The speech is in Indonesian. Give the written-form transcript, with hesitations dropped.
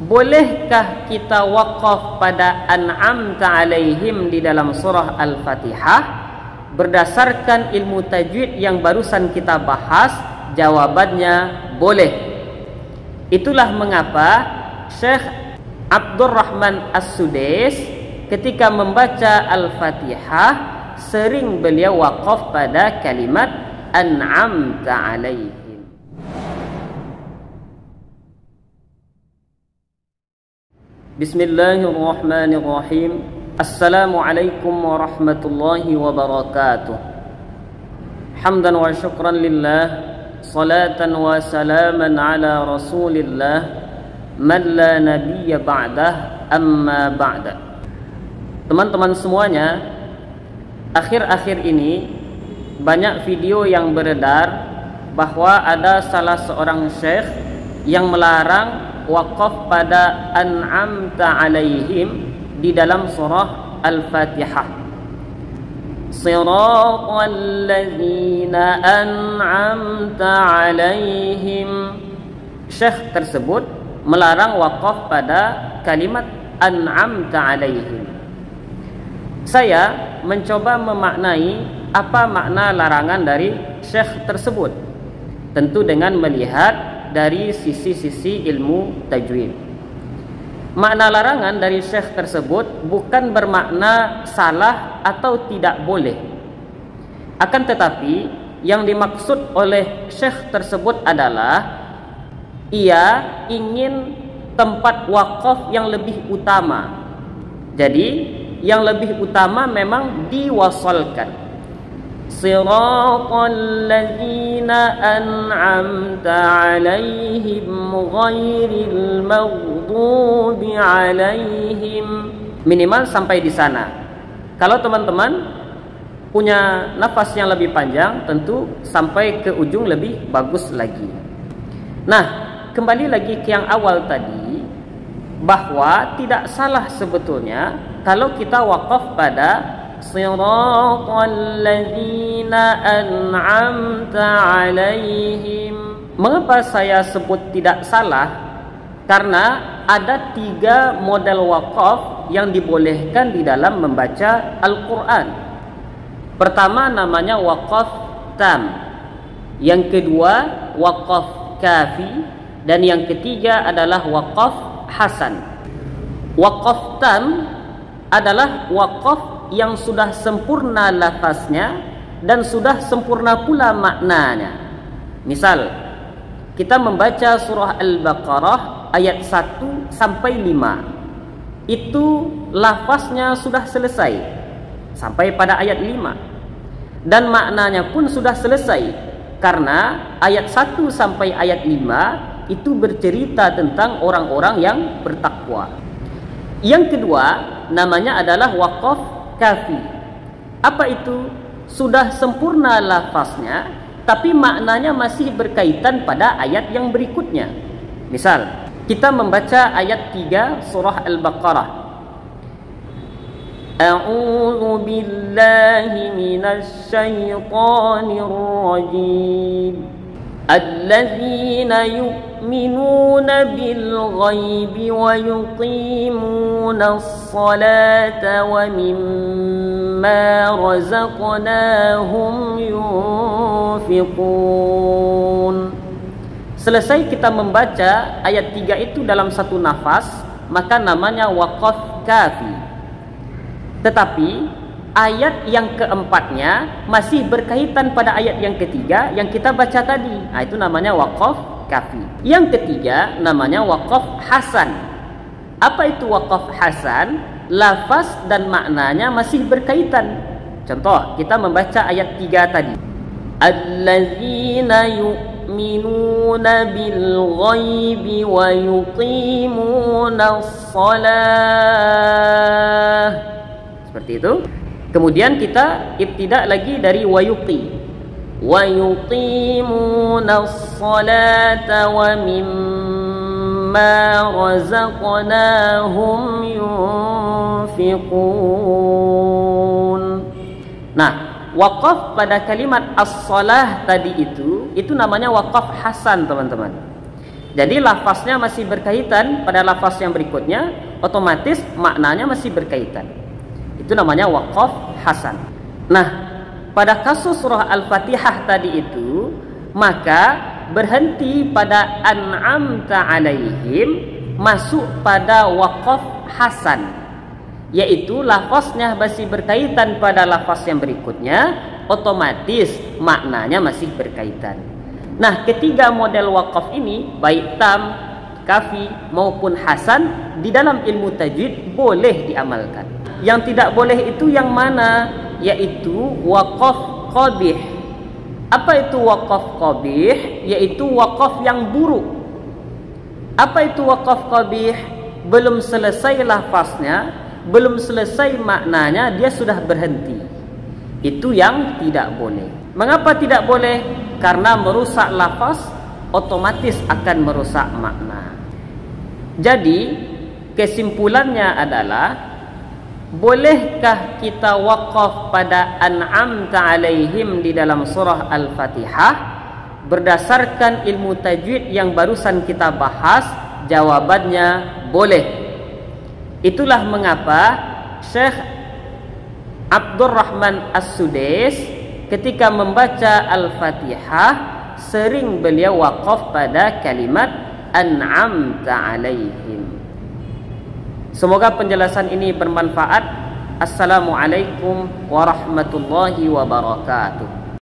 bolehkah kita wakaf pada an'amta alaihim di dalam surah Al-Fatihah? Berdasarkan ilmu tajwid yang barusan kita bahas, jawabannya boleh. Itulah mengapa Syekh Abdurrahman As-Sudais ketika membaca Al-Fatihah sering beliau wakaf pada kalimat an'amta alaihim. Bismillahirrahmanirrahim. Assalamualaikum warahmatullahi wabarakatuh. Hamdan wa syukran lillah, salatan wa salaman ala rasulillah, man la nabiyya ba'dah, amma ba'da. Teman-teman semuanya, akhir-akhir ini banyak video yang beredar bahwa ada salah seorang syekh yang melarang wakaf pada an'amta alaihim di dalam surah Al-Fatihah. Siratal ladzina an'amta alaihim. Syekh tersebut melarang wakaf pada kalimat an'amta alaihim. Saya mencoba memaknai apa makna larangan dari syekh tersebut, tentu dengan melihat dari sisi-sisi ilmu tajwid. Makna larangan dari syekh tersebut bukan bermakna salah atau tidak boleh. Akan tetapi yang dimaksud oleh syekh tersebut adalah ia ingin tempat wakaf yang lebih utama. Jadi yang lebih utama memang diwasalkan. Siratal ladzina an'amta alaihim ghairil maghdubi alaihim. Minimal sampai di sana. Kalau teman-teman punya nafas yang lebih panjang, tentu sampai ke ujung lebih bagus lagi. Nah, kembali lagi ke yang awal tadi, bahwa tidak salah sebetulnya kalau kita wakaf pada Siratal ladzina an'amta alaihim. Mengapa saya sebut tidak salah? Karena ada 3 model wakaf yang dibolehkan di dalam membaca Al-Quran. Pertama namanya wakaf tam, yang kedua wakaf kafi, dan yang ketiga adalah wakaf hasan. Wakaf tam adalah wakaf yang sudah sempurna lafaznya dan sudah sempurna pula maknanya. Misal, kita membaca surah Al-Baqarah ayat 1 sampai 5. Itu lafaznya sudah selesai sampai pada ayat 5. Dan maknanya pun sudah selesai, karena ayat 1 sampai ayat 5 itu bercerita tentang orang-orang yang bertakwa. Yang kedua namanya adalah wakaf kafi. Apa itu? Sudah sempurna lafaznya, tapi maknanya masih berkaitan pada ayat yang berikutnya. Misal, kita membaca ayat 3 surah Al-Baqarah. A'udzu billahi minasy syaithanir rajim. Alladzina yu'minuna bil ghaibi wa yuqimuna as-salata wa mimma razaqnahum yunfiqun. Selesai kita membaca ayat 3 itu dalam satu nafas, maka namanya waqaf kafi. Tetapi ayat yang keempatnya masih berkaitan pada ayat yang ketiga yang kita baca tadi. Nah, itu namanya waqaf kafi. Yang ketiga namanya waqaf hasan. Apa itu waqaf hasan? Lafaz dan maknanya masih berkaitan. Contoh, kita membaca ayat 3 tadi. Alladzina yu'minuna bil ghaibi wa yuqimuna as-salah. Seperti itu. Kemudian kita ibtidak lagi dari wayuqi. Wa yuqimuna as-salata wa mimma razaqnahum yunfiqun. Nah, wakaf pada kalimat as-salah tadi itu namanya wakaf hasan, teman-teman. Jadi lafaznya masih berkaitan pada lafaz yang berikutnya, otomatis maknanya masih berkaitan. Itu namanya waqaf hasan. Nah, pada kasus surah Al-Fatihah tadi itu, maka berhenti pada an'amta alaihim, masuk pada waqaf hasan, yaitu lafaznya masih berkaitan pada lafaz yang berikutnya, otomatis maknanya masih berkaitan. Nah, ketiga model waqaf ini, baik tam, kafi maupun hasan, di dalam ilmu tajwid boleh diamalkan. Yang tidak boleh itu yang mana? Yaitu waqaf qabih. Apa itu waqaf qabih? Yaitu waqaf yang buruk. Apa itu waqaf qabih? Belum selesai lafaznya, belum selesai maknanya, dia sudah berhenti. Itu yang tidak boleh. Mengapa tidak boleh? Karena merusak lafaz, otomatis akan merusak makna. Jadi kesimpulannya adalah, bolehkah kita waqaf pada an'amta alaihim di dalam surah Al-Fatihah? Berdasarkan ilmu tajwid yang barusan kita bahas, jawabannya boleh. Itulah mengapa Syekh Abdurrahman As-Sudais ketika membaca Al-Fatihah sering beliau waqaf pada kalimat an'amta alaihim. Semoga penjelasan ini bermanfaat. Assalamualaikum warahmatullahi wabarakatuh.